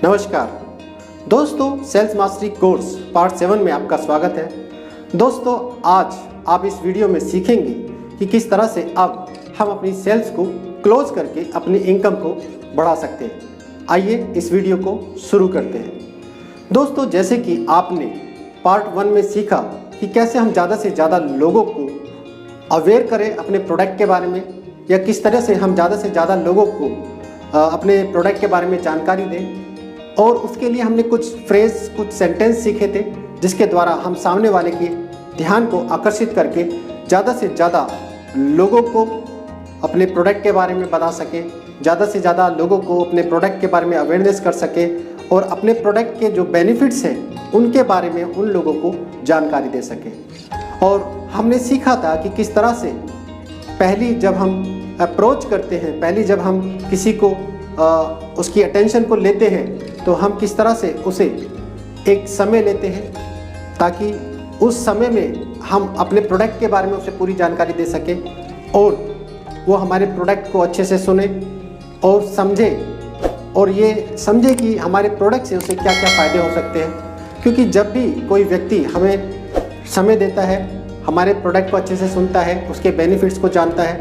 नमस्कार दोस्तों, sales mastery course part 7 में आपका स्वागत है। दोस्तों, आज आप इस वीडियो में सीखेंगे कि किस तरह से अब हम अपनी सेल्स को क्लोज करके अपनी इनकम को बढ़ा सकते हैं। आइए इस वीडियो को शुरू करते हैं। दोस्तों, जैसे कि आपने पार्ट 1 में सीखा कि कैसे हम ज़्यादा से ज़्यादा लोगों को अवेयर करें अपने प्रोडक्ट के बारे में, या किस तरह से हम ज़्यादा से ज़्यादा लोगों को अपने प्रोडक्ट के बारे में जानकारी दें, और उसके लिए हमने कुछ फ्रेज, कुछ सेंटेंस सीखे थे जिसके द्वारा हम सामने वाले के ध्यान को आकर्षित करके ज़्यादा से ज़्यादा लोगों को अपने प्रोडक्ट के बारे में बता सके, ज़्यादा से ज़्यादा लोगों को अपने प्रोडक्ट के बारे में अवेयरनेस कर सके, और अपने प्रोडक्ट के जो बेनिफिट्स हैं उनके बारे में उन लोगों को जानकारी दे सके। और हमने सीखा था कि किस तरह से पहली जब हम अप्रोच करते हैं, पहली जब हम किसी को उसकी अटेंशन को लेते हैं, तो हम किस तरह से उसे एक समय लेते हैं ताकि उस समय में हम अपने प्रोडक्ट के बारे में उसे पूरी जानकारी दे सकें और वो हमारे प्रोडक्ट को अच्छे से सुने और समझे, और ये समझे कि हमारे प्रोडक्ट से उसे क्या क्या फ़ायदे हो सकते हैं। क्योंकि जब भी कोई व्यक्ति हमें समय देता है, हमारे प्रोडक्ट को अच्छे से सुनता है, उसके बेनिफिट्स को जानता है,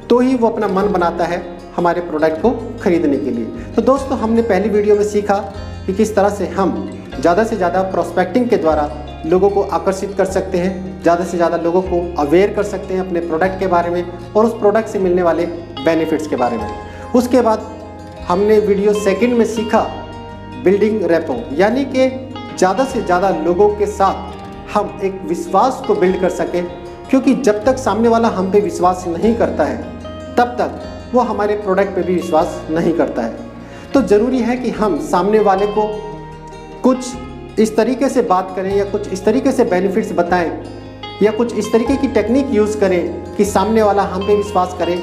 तो ही वो अपना मन बनाता है हमारे प्रोडक्ट को खरीदने के लिए। तो दोस्तों, हमने पहली वीडियो में सीखा कि किस तरह से हम ज़्यादा से ज़्यादा प्रोस्पेक्टिंग के द्वारा लोगों को आकर्षित कर सकते हैं, ज़्यादा से ज़्यादा लोगों को अवेयर कर सकते हैं अपने प्रोडक्ट के बारे में और उस प्रोडक्ट से मिलने वाले बेनिफिट्स के बारे में। उसके बाद हमने वीडियो सेकंड में सीखा बिल्डिंग रेपो, यानी कि ज़्यादा से ज़्यादा लोगों के साथ हम एक विश्वास को बिल्ड कर सकें, क्योंकि जब तक सामने वाला हम पे विश्वास नहीं करता है तब तक वो हमारे प्रोडक्ट पे भी विश्वास नहीं करता है। तो ज़रूरी है कि हम सामने वाले को कुछ इस तरीके से बात करें, या कुछ इस तरीके से बेनिफिट्स बताएं, या कुछ इस तरीके की टेक्निक यूज़ करें कि सामने वाला हम पे विश्वास करे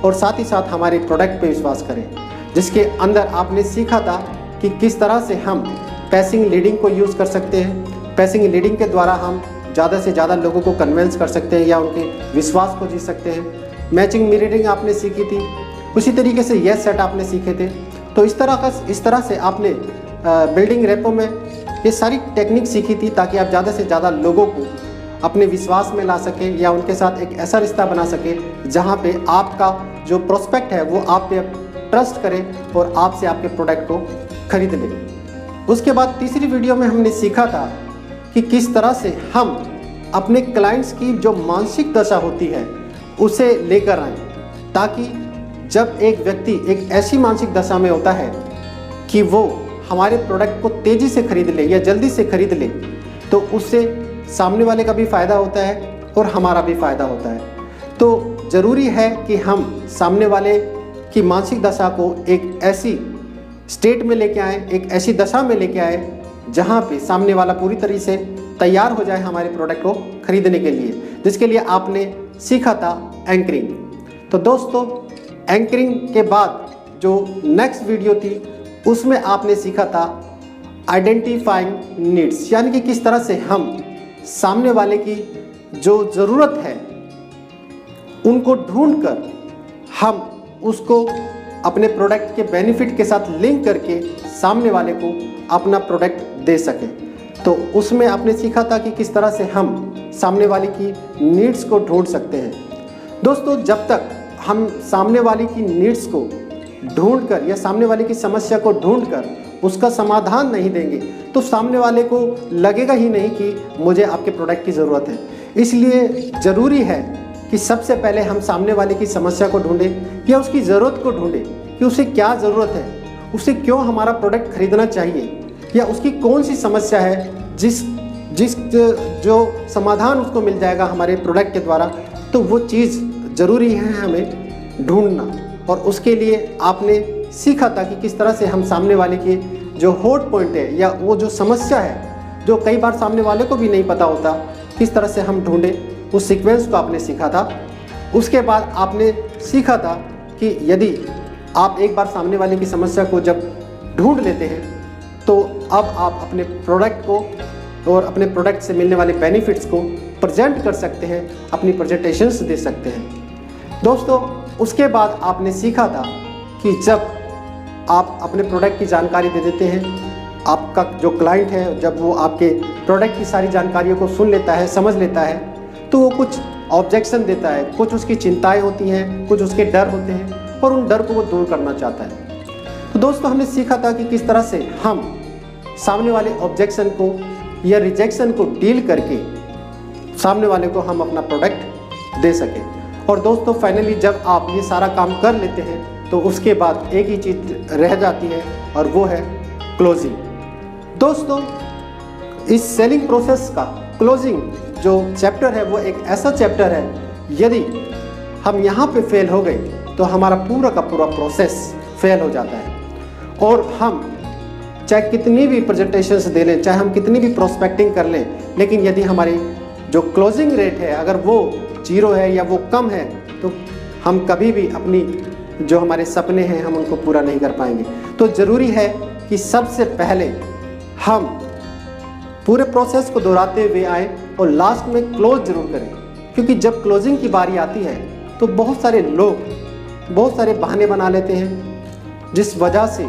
और साथ ही साथ हमारे प्रोडक्ट पे विश्वास करे। जिसके अंदर आपने सीखा था कि किस तरह से हम पैसिंग लीडिंग को यूज़ कर सकते हैं। पैसिंग लीडिंग के द्वारा हम ज़्यादा से ज़्यादा लोगों को कन्विंस कर सकते हैं या उनके विश्वास को जीत सकते हैं। मैचिंग मिररिंग आपने सीखी थी, उसी तरीके से यस सेट आपने सीखे थे। तो इस तरह से आपने बिल्डिंग रेपो में ये सारी टेक्निक सीखी थी ताकि आप ज़्यादा से ज़्यादा लोगों को अपने विश्वास में ला सकें, या उनके साथ एक ऐसा रिश्ता बना सकें जहाँ पे आपका जो प्रोस्पेक्ट है वो आप पे ट्रस्ट करे और आपसे आपके प्रोडक्ट को खरीद ले। उसके बाद तीसरी वीडियो में हमने सीखा था कि किस तरह से हम अपने क्लाइंट्स की जो मानसिक दशा होती है उसे लेकर आएँ, ताकि जब एक व्यक्ति एक ऐसी मानसिक दशा में होता है कि वो हमारे प्रोडक्ट को तेज़ी से खरीद ले या जल्दी से खरीद ले, तो उससे सामने वाले का भी फ़ायदा होता है और हमारा भी फ़ायदा होता है। तो ज़रूरी है कि हम सामने वाले की मानसिक दशा को एक ऐसी स्टेट में लेके आएँ, एक ऐसी दशा में लेके आए जहाँ पे सामने वाला पूरी तरह से तैयार हो जाए हमारे प्रोडक्ट को खरीदने के लिए, जिसके लिए आपने सीखा था एंकरिंग। तो दोस्तों, एंकरिंग के बाद जो नेक्स्ट वीडियो थी उसमें आपने सीखा था आइडेंटिफाइंग नीड्स, यानी कि किस तरह से हम सामने वाले की जो ज़रूरत है उनको ढूंढकर हम उसको अपने प्रोडक्ट के बेनिफिट के साथ लिंक करके सामने वाले को अपना प्रोडक्ट दे सकें। तो उसमें आपने सीखा था कि किस तरह से हम सामने वाले की नीड्स को ढूंढ सकते हैं। दोस्तों, जब तक हम सामने वाले की नीड्स को ढूंढकर या सामने वाले की समस्या को ढूंढकर उसका समाधान नहीं देंगे, तो सामने वाले को लगेगा ही नहीं कि मुझे आपके प्रोडक्ट की ज़रूरत है। इसलिए ज़रूरी है कि सबसे पहले हम सामने वाले की समस्या को ढूंढें या उसकी ज़रूरत को ढूंढें कि उसे क्या ज़रूरत है, उसे क्यों हमारा प्रोडक्ट खरीदना चाहिए, या उसकी कौन सी समस्या है जिस जो समाधान उसको मिल जाएगा हमारे प्रोडक्ट के द्वारा। तो वो चीज़ ज़रूरी है हमें ढूंढना, और उसके लिए आपने सीखा था कि किस तरह से हम सामने वाले के जो हॉट पॉइंट है या वो जो समस्या है जो कई बार सामने वाले को भी नहीं पता होता, किस तरह से हम ढूंढें, उस सीक्वेंस को आपने सीखा था। उसके बाद आपने सीखा था कि यदि आप एक बार सामने वाले की समस्या को जब ढूंढ लेते हैं, तो अब आप अपने प्रोडक्ट को और अपने प्रोडक्ट से मिलने वाले बेनिफिट्स को प्रेजेंट कर सकते हैं, अपनी प्रेजेंटेशंस दे सकते हैं। दोस्तों, उसके बाद आपने सीखा था कि जब आप अपने प्रोडक्ट की जानकारी दे देते हैं। आपका जो क्लाइंट है जब वो आपके प्रोडक्ट की सारी जानकारियों को सुन लेता है, समझ लेता है, तो वो कुछ ऑब्जेक्शन देता है, कुछ उसकी चिंताएं होती हैं, कुछ उसके डर होते हैं और उन डर को वो दूर करना चाहता है। तो दोस्तों हमने सीखा था कि किस तरह से हम सामने वाले ऑब्जेक्शन को या रिजेक्शन को डील करके सामने वाले को हम अपना प्रोडक्ट दे सकें। और दोस्तों फाइनली जब आप ये सारा काम कर लेते हैं तो उसके बाद एक ही चीज़ रह जाती है और वो है क्लोजिंग। दोस्तों इस सेलिंग प्रोसेस का क्लोजिंग जो चैप्टर है वो एक ऐसा चैप्टर है, यदि हम यहाँ पे फेल हो गए तो हमारा पूरा का पूरा प्रोसेस फेल हो जाता है। और हम चाहे कितनी भी प्रेजेंटेशंस दे लें, चाहे हम कितनी भी प्रोस्पेक्टिंग कर लें, लेकिन यदि हमारी जो क्लोजिंग रेट है अगर वो 0 है या वो कम है तो हम कभी भी अपनी जो हमारे सपने हैं हम उनको पूरा नहीं कर पाएंगे। तो ज़रूरी है कि सबसे पहले हम पूरे प्रोसेस को दोहराते हुए आए और लास्ट में क्लोज जरूर करें, क्योंकि जब क्लोजिंग की बारी आती है तो बहुत सारे लोग बहुत सारे बहाने बना लेते हैं, जिस वजह से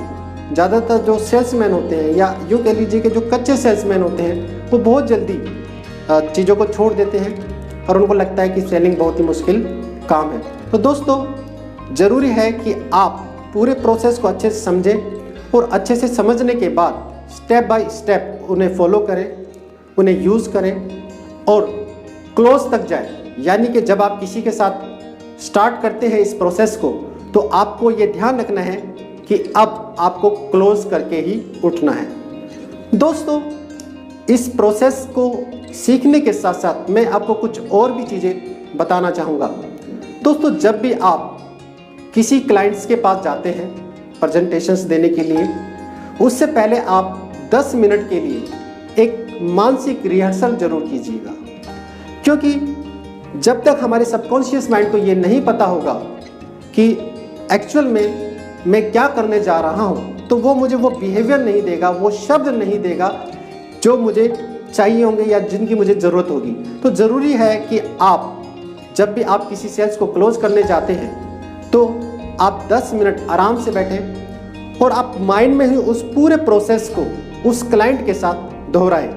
ज़्यादातर जो सेल्समैन होते हैं या यूँ कह लीजिए कि जो कच्चे सेल्समैन होते हैं वो बहुत जल्दी चीज़ों को छोड़ देते हैं और उनको लगता है कि सेलिंग बहुत ही मुश्किल काम है। तो दोस्तों ज़रूरी है कि आप पूरे प्रोसेस को अच्छे से समझें और अच्छे से समझने के बाद स्टेप बाय स्टेप उन्हें फॉलो करें, उन्हें यूज़ करें और क्लोज तक जाएं। यानी कि जब आप किसी के साथ स्टार्ट करते हैं इस प्रोसेस को तो आपको ये ध्यान रखना है कि अब आपको क्लोज करके ही उठना है। दोस्तों इस प्रोसेस को सीखने के साथ साथ मैं आपको कुछ और भी चीज़ें बताना चाहूँगा। दोस्तों जब भी आप किसी क्लाइंट्स के पास जाते हैं प्रेजेंटेशंस देने के लिए, उससे पहले आप 10 मिनट के लिए एक मानसिक रिहर्सल जरूर कीजिएगा, क्योंकि जब तक हमारे सबकॉन्शियस माइंड को ये नहीं पता होगा कि एक्चुअल में मैं क्या करने जा रहा हूँ, तो वो मुझे वो बिहेवियर नहीं देगा, वो शब्द नहीं देगा जो मुझे चाहिए होंगे या जिनकी मुझे ज़रूरत होगी। तो ज़रूरी है कि आप जब भी आप किसी सेल्स को क्लोज करने जाते हैं तो आप 10 मिनट आराम से बैठें और आप माइंड में ही उस पूरे प्रोसेस को उस क्लाइंट के साथ दोहराएं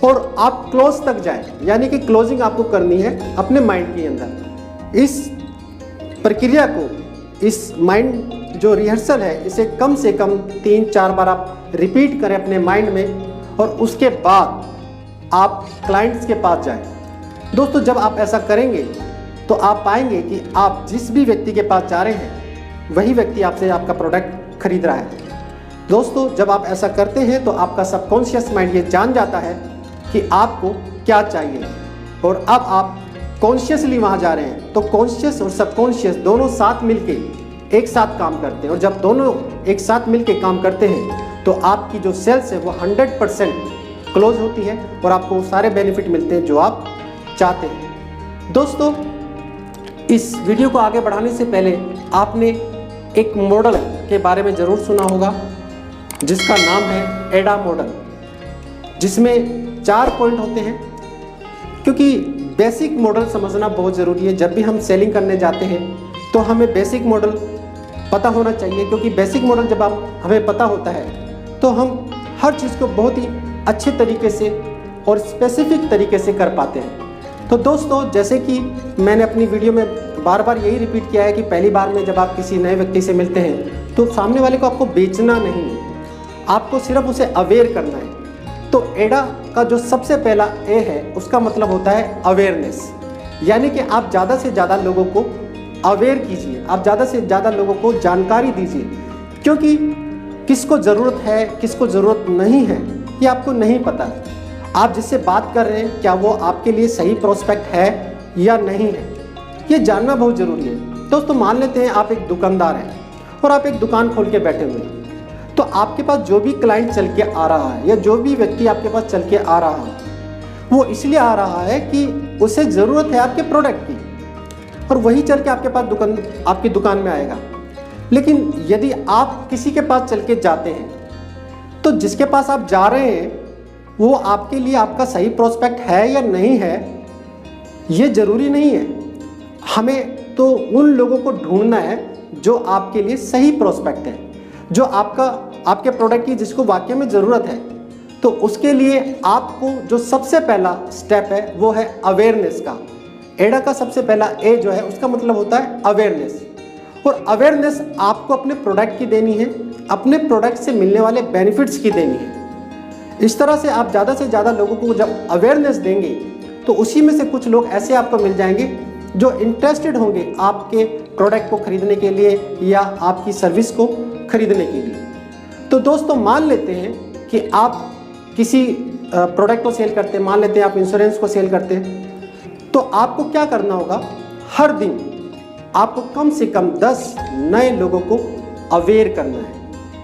और आप क्लोज तक जाएं। यानी कि क्लोजिंग आपको करनी है अपने माइंड के अंदर। इस प्रक्रिया को, इस माइंड जो रिहर्सल है, इसे कम से कम 3-4 बार आप रिपीट करें अपने माइंड में और उसके बाद आप क्लाइंट्स के पास जाएं। दोस्तों जब आप ऐसा करेंगे तो आप पाएंगे कि आप जिस भी व्यक्ति के पास जा रहे हैं वही व्यक्ति आपसे आपका प्रोडक्ट खरीद रहा है। दोस्तों जब आप ऐसा करते हैं तो आपका सबकॉन्शियस माइंड ये जान जाता है कि आपको क्या चाहिए और अब आप कॉन्शियसली वहाँ जा रहे हैं। तो कॉन्शियस और सबकॉन्शियस दोनों साथ मिलके एक साथ काम करते हैं और जब दोनों एक साथ मिलके काम करते हैं तो आपकी जो सेल्स है वो 100% क्लोज होती है और आपको सारे बेनिफिट मिलते हैं जो आप चाहते हैं। दोस्तों इस वीडियो को आगे बढ़ाने से पहले आपने एक मॉडल के बारे में ज़रूर सुना होगा जिसका नाम है एडा मॉडल, जिसमें 4 पॉइंट होते हैं। क्योंकि बेसिक मॉडल समझना बहुत ज़रूरी है। जब भी हम सेलिंग करने जाते हैं तो हमें बेसिक मॉडल पता होना चाहिए, क्योंकि बेसिक मॉडल जब हमें पता होता है तो हम हर चीज़ को बहुत ही अच्छे तरीके से और स्पेसिफिक तरीके से कर पाते हैं। तो दोस्तों जैसे कि मैंने अपनी वीडियो में बार बार यही रिपीट किया है कि पहली बार में जब आप किसी नए व्यक्ति से मिलते हैं तो सामने वाले को आपको बेचना नहीं है, आपको सिर्फ उसे अवेयर करना है। तो एडा का जो सबसे पहला ए है उसका मतलब होता है अवेयरनेस, यानी कि आप ज़्यादा से ज़्यादा लोगों को अवेयर कीजिए, आप ज़्यादा से ज़्यादा लोगों को जानकारी दीजिए, क्योंकि किसको ज़रूरत है किसको ज़रूरत नहीं है ये आपको नहीं पता। आप जिससे बात कर रहे हैं क्या वो आपके लिए सही प्रोस्पेक्ट है या नहीं है, ये जानना बहुत ज़रूरी है। दोस्तों मान लेते हैं आप एक दुकानदार हैं और आप एक दुकान खोल के बैठे हुए हैं, तो आपके पास जो भी क्लाइंट चल के आ रहा है या जो भी व्यक्ति आपके पास चल के आ रहा है वो इसलिए आ रहा है कि उसे ज़रूरत है आपके प्रोडक्ट की, और वही चल के आपके पास आपकी दुकान में आएगा। लेकिन यदि आप किसी के पास चल के जाते हैं तो जिसके पास आप जा रहे हैं वो आपके लिए आपका सही प्रोस्पेक्ट है या नहीं है ये ज़रूरी नहीं है। हमें तो उन लोगों को ढूंढना है जो आपके लिए सही प्रोस्पेक्ट है। जो आपके प्रोडक्ट की जिसको वाकई में ज़रूरत है, तो उसके लिए आपको जो सबसे पहला स्टेप है वो है अवेयरनेस का। एडा का सबसे पहला ए जो है उसका मतलब होता है अवेयरनेस। और अवेयरनेस आपको अपने प्रोडक्ट की देनी है, अपने प्रोडक्ट से मिलने वाले बेनिफिट्स की देनी है। इस तरह से आप ज़्यादा से ज़्यादा लोगों को जब अवेयरनेस देंगे तो उसी में से कुछ लोग ऐसे आपको मिल जाएंगे जो इंटरेस्टेड होंगे आपके प्रोडक्ट को खरीदने के लिए या आपकी सर्विस को खरीदने के लिए। तो दोस्तों, मान लेते हैं कि आप किसी प्रोडक्ट को सेल करते हैं, मान लेते हैं आप इंश्योरेंस को सेल करते हैं, तो आपको क्या करना होगा, हर दिन आपको कम से कम 10 नए लोगों को अवेयर करना है।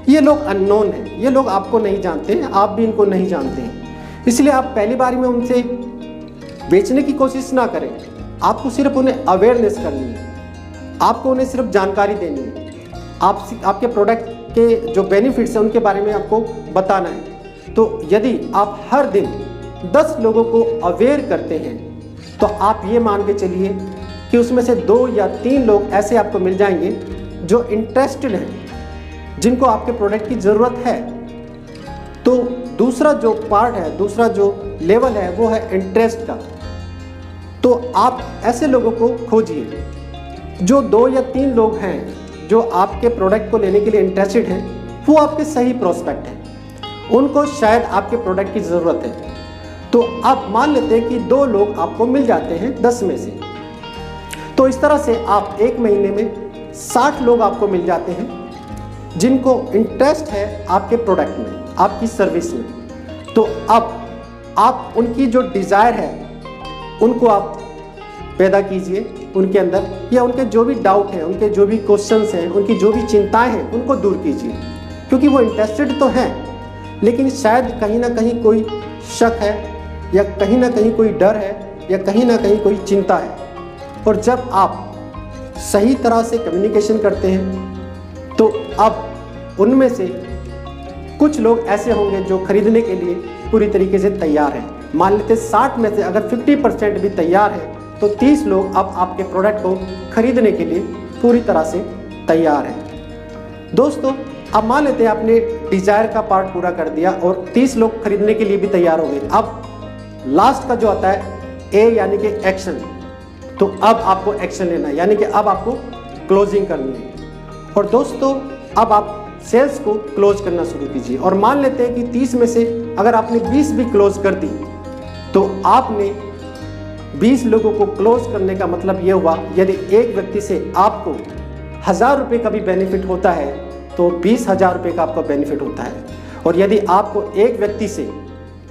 ये लोग अननोन हैं, ये लोग आपको नहीं जानते हैं, आप भी इनको नहीं जानते हैं, इसलिए आप पहली बारी में उनसे बेचने की कोशिश ना करें। आपको सिर्फ उन्हें अवेयरनेस करनी है, आपको उन्हें सिर्फ जानकारी देनी है, आपके प्रोडक्ट के जो बेनिफिट्स हैं उनके बारे में आपको बताना है। तो यदि आप हर दिन 10 लोगों को अवेयर करते हैं तो आप ये मान के चलिए कि उसमें से 2 या 3 लोग ऐसे आपको मिल जाएंगे जो इंटरेस्टेड हैं, जिनको आपके प्रोडक्ट की ज़रूरत है। तो दूसरा जो पार्ट है, दूसरा जो लेवल है वो है इंटरेस्ट का। तो आप ऐसे लोगों को खोजिए जो 2 या 3 लोग हैं जो आपके प्रोडक्ट को लेने के लिए इंटरेस्टेड हैं, वो आपके सही प्रोस्पेक्ट हैं, उनको शायद आपके प्रोडक्ट की ज़रूरत है। तो आप मान लेते हैं कि 2 लोग आपको मिल जाते हैं 10 में से, तो इस तरह से आप 1 महीने में 60 लोग आपको मिल जाते हैं जिनको इंटरेस्ट है आपके प्रोडक्ट में, आपकी सर्विस में। तो अब आप उनकी जो डिज़ायर है उनको आप पैदा कीजिए उनके अंदर, या उनके जो भी डाउट हैं, उनके जो भी क्वेश्चंस हैं, उनकी जो भी चिंताएं हैं उनको दूर कीजिए, क्योंकि वो इंटरेस्टेड तो हैं लेकिन शायद कहीं ना कहीं कोई शक है, या कहीं ना कहीं कोई डर है, या कहीं ना कहीं कोई चिंता है। और जब आप सही तरह से कम्युनिकेशन करते हैं तो अब उनमें से कुछ लोग ऐसे होंगे जो खरीदने के लिए पूरी तरीके से तैयार हैं। मान लेते 60 में से अगर 50% भी तैयार है तो 30 लोग अब आपके प्रोडक्ट को खरीदने के लिए पूरी तरह से तैयार हैं। दोस्तों, अब मान लेते हैं आपने डिज़ायर का पार्ट पूरा कर दिया और 30 लोग खरीदने के लिए भी तैयार हो गए। अब लास्ट का जो आता है ए यानी कि एक्शन, तो अब आपको एक्शन लेना है, यानी कि अब आपको क्लोजिंग करनी है। और दोस्तों, अब आप सेल्स को क्लोज करना शुरू कीजिए। और मान लेते हैं कि 30 में से अगर आपने 20 भी क्लोज कर दी तो आपने 20 लोगों को क्लोज करने का मतलब ये हुआ, यदि एक व्यक्ति से आपको 1000 रुपये का भी बेनिफिट होता है तो 20,000 रुपये का आपको बेनिफिट होता है। और यदि आपको एक व्यक्ति से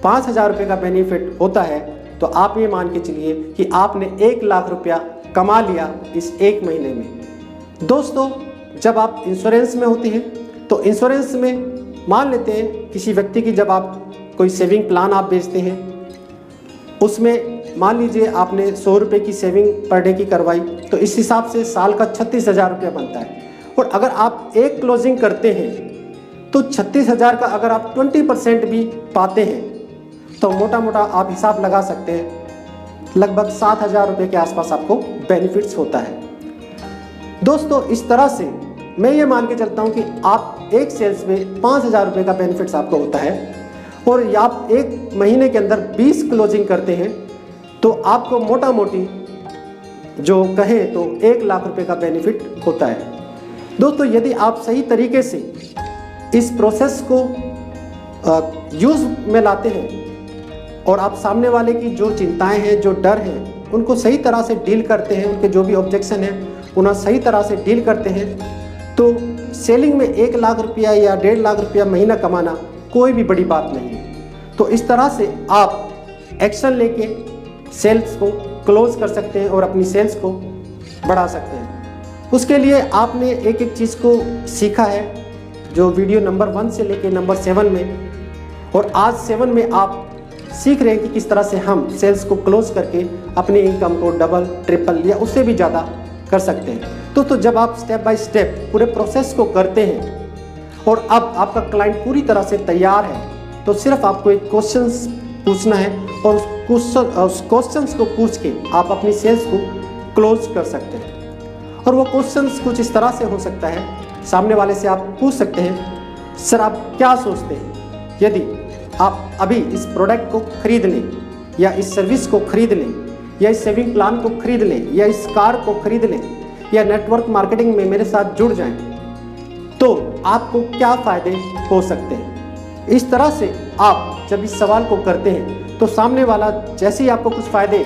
5,000 रुपये का बेनिफिट होता है तो आप ये मान के चलिए कि आपने 1 लाख रुपया कमा लिया इस 1 महीने में। दोस्तों, जब आप इंश्योरेंस में होते हैं तो इंश्योरेंस में मान लेते हैं किसी व्यक्ति की, जब आप कोई सेविंग प्लान आप बेचते हैं, उसमें मान लीजिए आपने 100 रुपये की सेविंग पर डे की करवाई, तो इस हिसाब से साल का 36,000 रुपया बनता है। और अगर आप एक क्लोजिंग करते हैं तो 36,000 का अगर आप 20% भी पाते हैं तो मोटा मोटा आप हिसाब लगा सकते हैं लगभग 7,000 रुपये के आसपास आपको बेनिफिट्स होता है। दोस्तों, इस तरह से मैं ये मान के चलता हूँ कि आप एक सेल्स में 5,000 रुपये का बेनिफिट्स आपको होता है, और आप 1 महीने के अंदर 20 क्लोजिंग करते हैं तो आपको मोटा मोटी जो कहें तो 1 लाख रुपये का बेनिफिट होता है। दोस्तों, यदि आप सही तरीके से इस प्रोसेस को यूज़ में लाते हैं और आप सामने वाले की जो चिंताएं हैं, जो डर हैं, उनको सही तरह से डील करते हैं, उनके जो भी ऑब्जेक्शन हैं उन्हें सही तरह से डील करते हैं, तो सेलिंग में 1 लाख रुपया या 1.5 लाख रुपया महीना कमाना कोई भी बड़ी बात नहीं है। तो इस तरह से आप एक्शन लेके सेल्स को क्लोज कर सकते हैं और अपनी सेल्स को बढ़ा सकते हैं। उसके लिए आपने एक एक चीज़ को सीखा है, जो वीडियो नंबर 1 से लेके नंबर 7 में, और आज 7 में आप सीख रहे हैं कि किस तरह से हम सेल्स को क्लोज करके अपनी इनकम को डबल, ट्रिपल या उससे भी ज़्यादा कर सकते हैं। तो जब आप स्टेप बाय स्टेप पूरे प्रोसेस को करते हैं और अब आपका क्लाइंट पूरी तरह से तैयार है, तो सिर्फ आपको एक क्वेश्चंस पूछना है और उस क्वेश्चंस को पूछ के आप अपनी सेल्स को क्लोज कर सकते हैं। और वो क्वेश्चंस कुछ इस तरह से हो सकता है सामने वाले से आप पूछ सकते हैं, सर आप क्या सोचते हैं, यदि आप अभी इस प्रोडक्ट को खरीद लें या इस सर्विस को खरीद लें या इस सेविंग प्लान को खरीद लें या इस कार को खरीद लें या नेटवर्क मार्केटिंग में मेरे साथ जुड़ जाएं, तो आपको क्या फ़ायदे हो सकते हैं। इस तरह से आप जब इस सवाल को करते हैं तो सामने वाला जैसे ही आपको कुछ फ़ायदे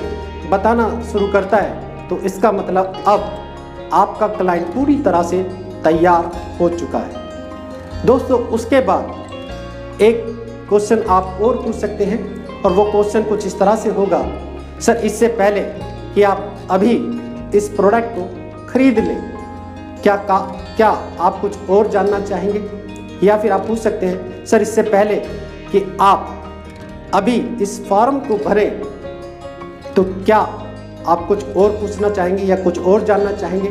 बताना शुरू करता है तो इसका मतलब अब आपका क्लाइंट पूरी तरह से तैयार हो चुका है। दोस्तों उसके बाद एक क्वेश्चन आप और पूछ सकते हैं और वो क्वेश्चन कुछ इस तरह से होगा, सर इससे पहले कि आप अभी इस प्रोडक्ट को खरीद लें क्या आप कुछ और जानना चाहेंगे। या फिर आप पूछ सकते हैं, सर इससे पहले कि आप अभी इस फॉर्म को भरें तो क्या आप कुछ और पूछना चाहेंगे या कुछ और जानना चाहेंगे।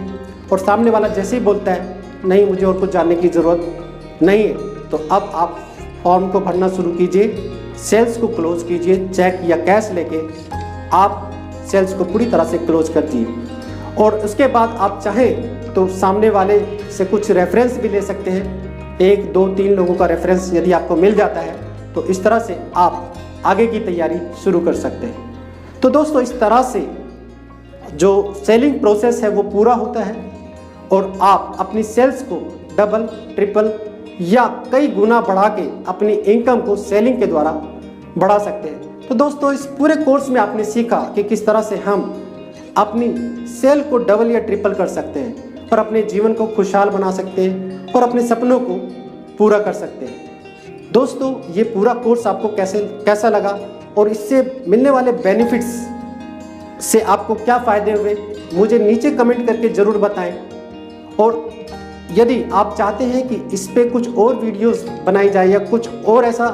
और सामने वाला जैसे ही बोलता है नहीं मुझे और कुछ जानने की ज़रूरत नहीं है, तो अब आप फॉर्म को भरना शुरू कीजिए, सेल्स को क्लोज कीजिए, चेक या कैश लेके आप सेल्स को पूरी तरह से क्लोज कर दीजिए। और उसके बाद आप चाहें तो सामने वाले से कुछ रेफरेंस भी ले सकते हैं, 1 2 3 लोगों का रेफरेंस यदि आपको मिल जाता है तो इस तरह से आप आगे की तैयारी शुरू कर सकते हैं। तो दोस्तों इस तरह से जो सेलिंग प्रोसेस है वो पूरा होता है और आप अपनी सेल्स को डबल ट्रिपल या कई गुना बढ़ा के अपनी इनकम को सेलिंग के द्वारा बढ़ा सकते हैं। तो दोस्तों इस पूरे कोर्स में आपने सीखा कि किस तरह से हम अपनी सेल को डबल या ट्रिपल कर सकते हैं और अपने जीवन को खुशहाल बना सकते हैं और अपने सपनों को पूरा कर सकते हैं। दोस्तों ये पूरा कोर्स आपको कैसा लगा और इससे मिलने वाले बेनिफिट्स से आपको क्या फ़ायदे हुए मुझे नीचे कमेंट करके ज़रूर बताएं। और यदि आप चाहते हैं कि इस पे कुछ और वीडियोस बनाई जाए या कुछ और ऐसा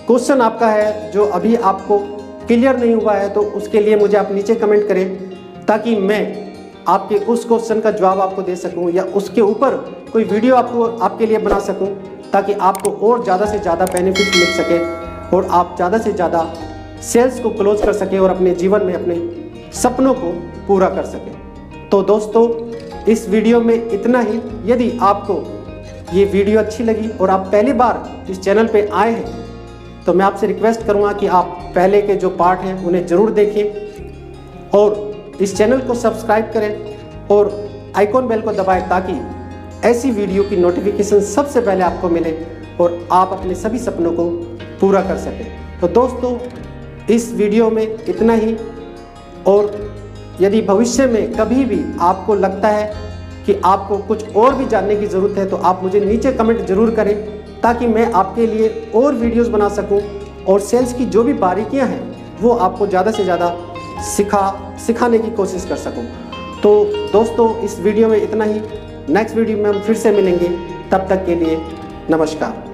क्वेश्चन आपका है जो अभी आपको क्लियर नहीं हुआ है तो उसके लिए मुझे आप नीचे कमेंट करें ताकि मैं आपके उस क्वेश्चन का जवाब आपको दे सकूं या उसके ऊपर कोई वीडियो आपके लिए बना सकूं ताकि आपको और ज़्यादा से ज़्यादा बेनिफिट मिल सके और आप ज़्यादा से ज़्यादा सेल्स को क्लोज कर सकें और अपने जीवन में अपने सपनों को पूरा कर सकें। तो दोस्तों इस वीडियो में इतना ही। यदि आपको ये वीडियो अच्छी लगी और आप पहली बार इस चैनल पे आए हैं तो मैं आपसे रिक्वेस्ट करूँगा कि आप पहले के जो पार्ट हैं उन्हें ज़रूर देखें और इस चैनल को सब्सक्राइब करें और आइकॉन बेल को दबाएं ताकि ऐसी वीडियो की नोटिफिकेशन सबसे पहले आपको मिले और आप अपने सभी सपनों को पूरा कर सकें। तो दोस्तों इस वीडियो में इतना ही। और यदि भविष्य में कभी भी आपको लगता है कि आपको कुछ और भी जानने की ज़रूरत है तो आप मुझे नीचे कमेंट ज़रूर करें ताकि मैं आपके लिए और वीडियोस बना सकूं और सेल्स की जो भी बारीकियां हैं वो आपको ज़्यादा से ज़्यादा सिखाने की कोशिश कर सकूं। तो दोस्तों इस वीडियो में इतना ही। नेक्स्ट वीडियो में हम फिर से मिलेंगे, तब तक के लिए नमस्कार।